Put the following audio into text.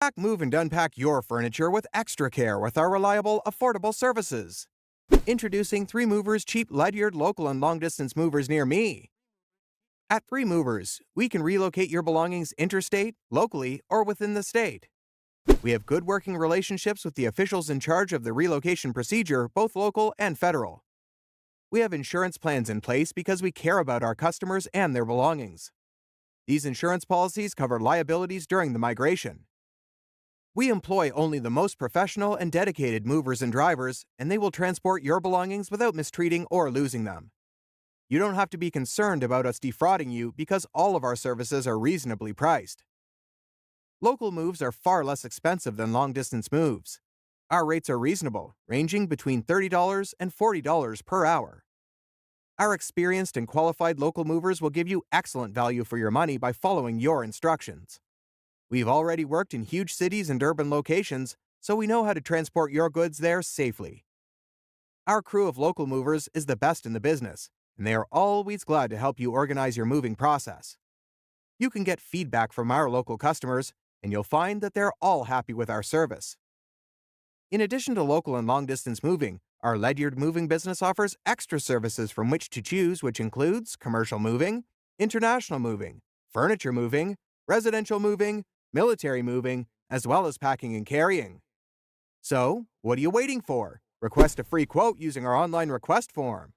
Pack, move, and unpack your furniture with extra care with our reliable, affordable services. Introducing 3 Movers cheap Ledyard local and long-distance movers near me. At 3 Movers, we can relocate your belongings interstate, locally, or within the state. We have good working relationships with the officials in charge of the relocation procedure, both local and federal. We have insurance plans in place because we care about our customers and their belongings. These insurance policies cover liabilities during the migration. We employ only the most professional and dedicated movers and drivers, and they will transport your belongings without mistreating or losing them. You don't have to be concerned about us defrauding you because all of our services are reasonably priced. Local moves are far less expensive than long-distance moves. Our rates are reasonable, ranging between $30 and $40 per hour. Our experienced and qualified local movers will give you excellent value for your money by following your instructions. We've already worked in huge cities and urban locations, so we know how to transport your goods there safely. Our crew of local movers is the best in the business, and they are always glad to help you organize your moving process. You can get feedback from our local customers, and you'll find that they're all happy with our service. In addition to local and long-distance moving, our Ledyard moving business offers extra services from which to choose, which includes commercial moving, international moving, furniture moving, residential moving, military moving, as well as packing and carrying. So, what are you waiting for? Request a free quote using our online request form.